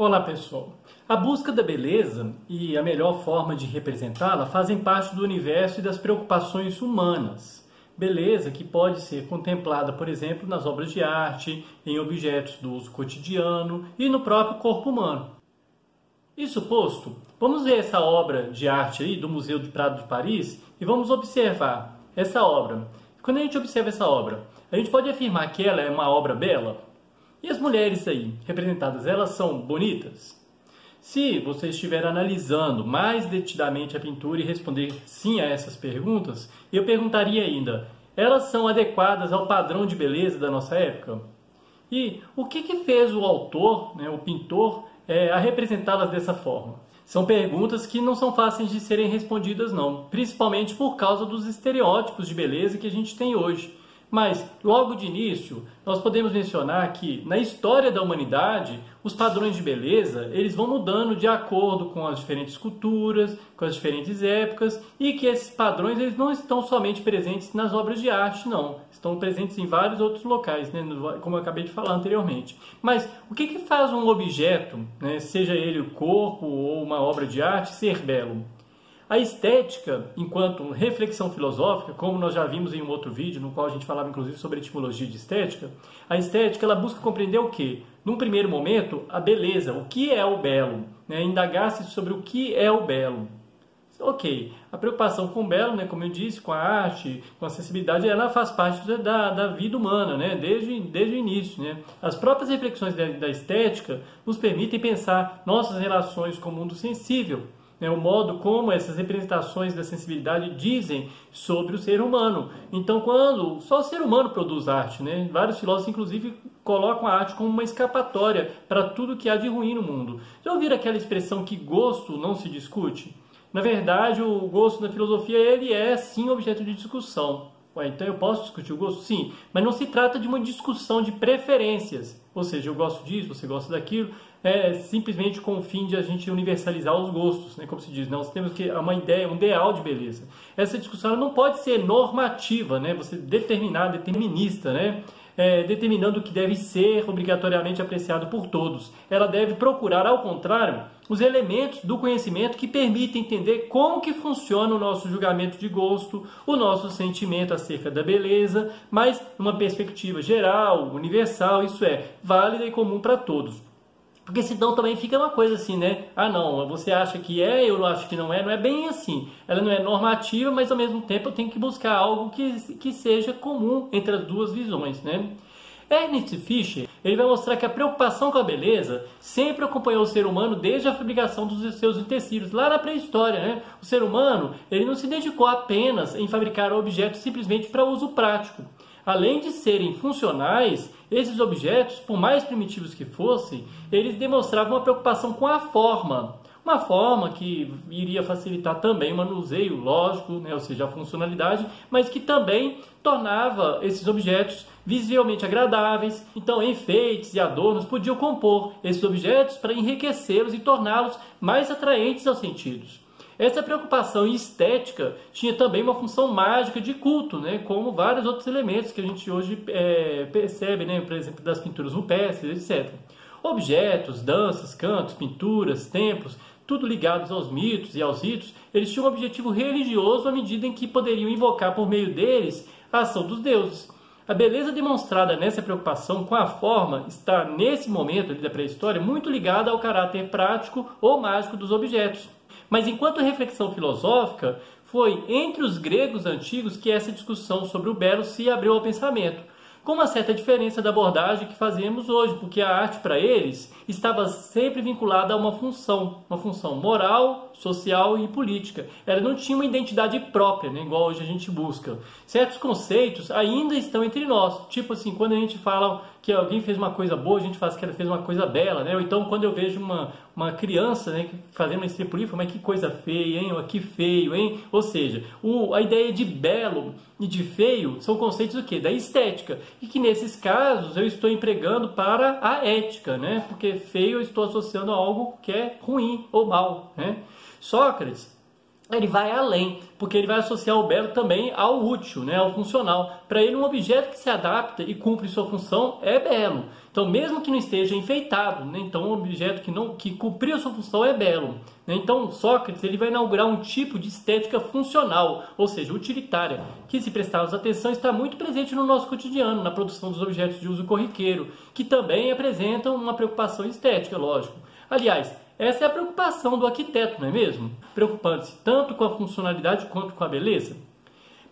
Olá pessoal, a busca da beleza e a melhor forma de representá-la fazem parte do universo e das preocupações humanas. Beleza que pode ser contemplada, por exemplo, nas obras de arte, em objetos do uso cotidiano e no próprio corpo humano. Isso posto, vamos ver essa obra de arte aí do Museu do Prado de Paris e vamos observar essa obra. Quando a gente observa essa obra, a gente pode afirmar que ela é uma obra bela? E as mulheres aí, representadas, elas são bonitas? Se você estiver analisando mais detidamente a pintura e responder sim a essas perguntas, eu perguntaria ainda, elas são adequadas ao padrão de beleza da nossa época? E o que fez o autor, o pintor, a representá-las dessa forma? São perguntas que não são fáceis de serem respondidas não, principalmente por causa dos estereótipos de beleza que a gente tem hoje. Mas, logo de início, nós podemos mencionar que, na história da humanidade, os padrões de beleza eles vão mudando de acordo com as diferentes culturas, com as diferentes épocas, e que esses padrões eles não estão somente presentes nas obras de arte, não. Estão presentes em vários outros locais, como eu acabei de falar anteriormente. Mas, o que faz um objeto, seja ele o corpo ou uma obra de arte, ser belo? A estética, enquanto reflexão filosófica, como nós já vimos em um outro vídeo, no qual a gente falava inclusive sobre a etimologia de estética, a estética ela busca compreender o quê? Num primeiro momento, a beleza, o que é o belo, indagar-se sobre o que é o belo. Ok, a preocupação com o belo, como eu disse, com a arte, com a sensibilidade, ela faz parte da vida humana, desde o início. As próprias reflexões da estética nos permitem pensar nossas relações com o mundo sensível, o modo como essas representações da sensibilidade dizem sobre o ser humano. Então, quando só o ser humano produz arte, vários filósofos, inclusive, colocam a arte como uma escapatória para tudo que há de ruim no mundo. Já ouviram aquela expressão que gosto não se discute? Na verdade, o gosto na filosofia ele é, sim, objeto de discussão. Então eu posso discutir o gosto? Sim, mas não se trata de uma discussão de preferências. Ou seja, eu gosto disso, você gosta daquilo, simplesmente com o fim de a gente universalizar os gostos, como se diz. Nós temos que uma ideia, um ideal de beleza. Essa discussão não pode ser normativa, você determinar, determinista, determinando o que deve ser obrigatoriamente apreciado por todos. Ela deve procurar, ao contrário, os elementos do conhecimento que permitem entender como que funciona o nosso julgamento de gosto, o nosso sentimento acerca da beleza, mas numa perspectiva geral, universal, isso é, válida e comum para todos. Porque senão também fica uma coisa assim, Ah, não, você acha que é, eu acho que não é bem assim. Ela não é normativa, mas ao mesmo tempo eu tenho que buscar algo que seja comum entre as duas visões, Ernst Fischer, ele vai mostrar que a preocupação com a beleza sempre acompanhou o ser humano desde a fabricação dos seus utensílios, lá na pré-história, O ser humano, ele não se dedicou apenas em fabricar objetos simplesmente para uso prático. Além de serem funcionais, esses objetos, por mais primitivos que fossem, eles demonstravam uma preocupação com a forma. Uma forma que iria facilitar também o manuseio, lógico, ou seja, a funcionalidade, mas que também tornava esses objetos visivelmente agradáveis. Então, enfeites e adornos podiam compor esses objetos para enriquecê-los e torná-los mais atraentes aos sentidos. Essa preocupação estética tinha também uma função mágica de culto, como vários outros elementos que a gente hoje percebe, por exemplo, das pinturas rupestres, etc. Objetos, danças, cantos, pinturas, templos, tudo ligados aos mitos e aos ritos, eles tinham um objetivo religioso à medida em que poderiam invocar por meio deles a ação dos deuses. A beleza demonstrada nessa preocupação com a forma está, nesse momento da pré-história, muito ligada ao caráter prático ou mágico dos objetos. Mas enquanto reflexão filosófica, foi entre os gregos antigos que essa discussão sobre o belo se abriu ao pensamento, com uma certa diferença da abordagem que fazemos hoje, porque a arte para eles estava sempre vinculada a uma função moral, social e política. Ela não tinha uma identidade própria, igual hoje a gente busca. Certos conceitos ainda estão entre nós, tipo assim, quando a gente fala que alguém fez uma coisa boa, a gente fala que ela fez uma coisa bela, ou então quando eu vejo uma criança fazendo uma estripulia, mas que coisa feia, hein? Ou que feio, hein? Ou seja, a ideia de belo e de feio são conceitos do quê? Da estética. E que nesses casos eu estou empregando para a ética, Porque feio eu estou associando a algo que é ruim ou mal, Sócrates, ele vai além, porque ele vai associar o belo também ao útil, né, ao funcional. Para ele, um objeto que se adapta e cumpre sua função é belo. Então, mesmo que não esteja enfeitado, né, então um objeto que cumpriu sua função é belo. Né? Então, Sócrates ele vai inaugurar um tipo de estética funcional, ou seja, utilitária, que, se prestarmos atenção, está muito presente no nosso cotidiano, na produção dos objetos de uso corriqueiro, que também apresentam uma preocupação estética, lógico. Aliás, essa é a preocupação do arquiteto, não é mesmo? Preocupando-se tanto com a funcionalidade quanto com a beleza.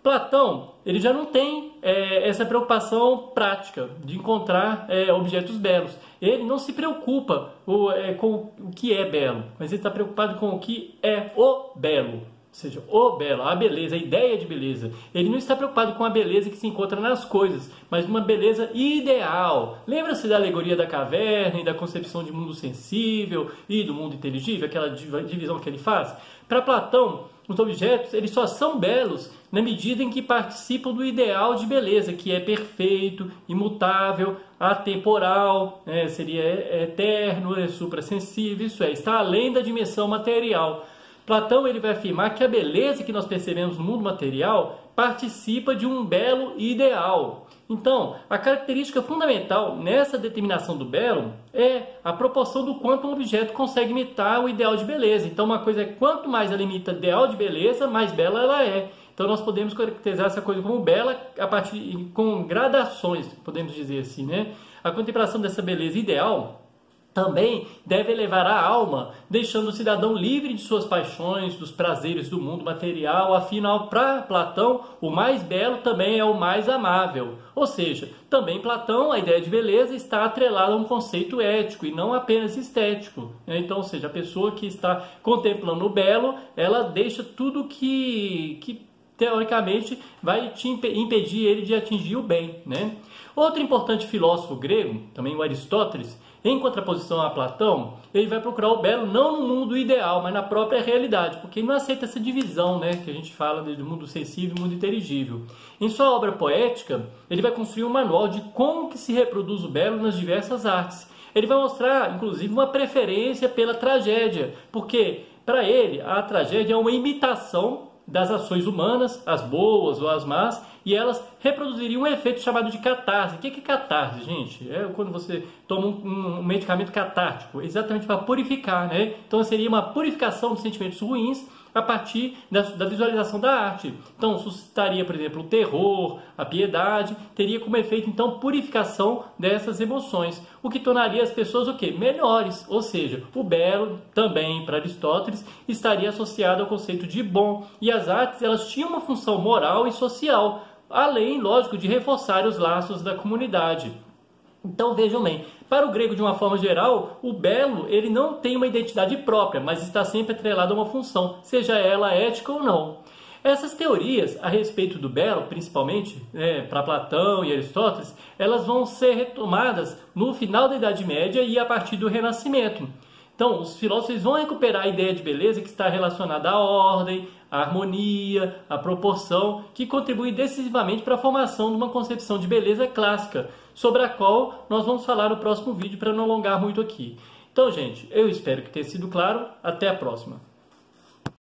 Platão ele já não tem essa preocupação prática de encontrar objetos belos. Ele não se preocupa com o que é belo, mas ele está preocupado com o que é o belo. Ou seja, o belo, a beleza, a ideia de beleza. Ele não está preocupado com a beleza que se encontra nas coisas, mas uma beleza ideal. Lembra-se da alegoria da caverna e da concepção de mundo sensível e do mundo inteligível, aquela divisão que ele faz? Para Platão, os objetos eles só são belos na medida em que participam do ideal de beleza, que é perfeito, imutável, atemporal, seria eterno, suprassensível, isso está além da dimensão material. Platão ele vai afirmar que a beleza que nós percebemos no mundo material participa de um belo ideal. Então, a característica fundamental nessa determinação do belo é a proporção do quanto um objeto consegue imitar o ideal de beleza. Então, uma coisa é quanto mais ela imita o ideal de beleza, mais bela ela é. Então, nós podemos caracterizar essa coisa como bela com gradações, podemos dizer assim, né? A contemplação dessa beleza ideal também deve elevar a alma, deixando o cidadão livre de suas paixões, dos prazeres do mundo material. Afinal, para Platão, o mais belo também é o mais amável. Ou seja, também Platão, a ideia de beleza está atrelada a um conceito ético e não apenas estético. Então, ou seja, a pessoa que está contemplando o belo, ela deixa tudo que teoricamente vai impedir ele de atingir o bem, né? Outro importante filósofo grego, também o Aristóteles, em contraposição a Platão, ele vai procurar o belo não no mundo ideal, mas na própria realidade, porque ele não aceita essa divisão, né, que a gente fala do mundo sensível e mundo inteligível. Em sua obra poética, ele vai construir um manual de como que se reproduz o belo nas diversas artes. Ele vai mostrar, inclusive, uma preferência pela tragédia, porque, para ele, a tragédia é uma imitação das ações humanas, as boas ou as más, e elas reproduziriam um efeito chamado de catarse. O que é catarse, gente? É quando você toma um medicamento catártico, exatamente para purificar, né? Então seria uma purificação de sentimentos ruins a partir da visualização da arte. Então suscitaria, por exemplo, o terror, a piedade, teria como efeito então purificação dessas emoções, o que tornaria as pessoas o quê? Melhores. Ou seja, o belo também para Aristóteles estaria associado ao conceito de bom, e as artes elas tinham uma função moral e social, além, lógico, de reforçar os laços da comunidade. Então vejam bem, para o grego de uma forma geral, o belo ele não tem uma identidade própria, mas está sempre atrelado a uma função, seja ela ética ou não. Essas teorias a respeito do belo, principalmente para Platão e Aristóteles, elas vão ser retomadas no final da Idade Média e a partir do Renascimento. Então, os filósofos vão recuperar a ideia de beleza que está relacionada à ordem, à harmonia, à proporção, que contribui decisivamente para a formação de uma concepção de beleza clássica, sobre a qual nós vamos falar no próximo vídeo para não alongar muito aqui. Então, gente, eu espero que tenha sido claro. Até a próxima.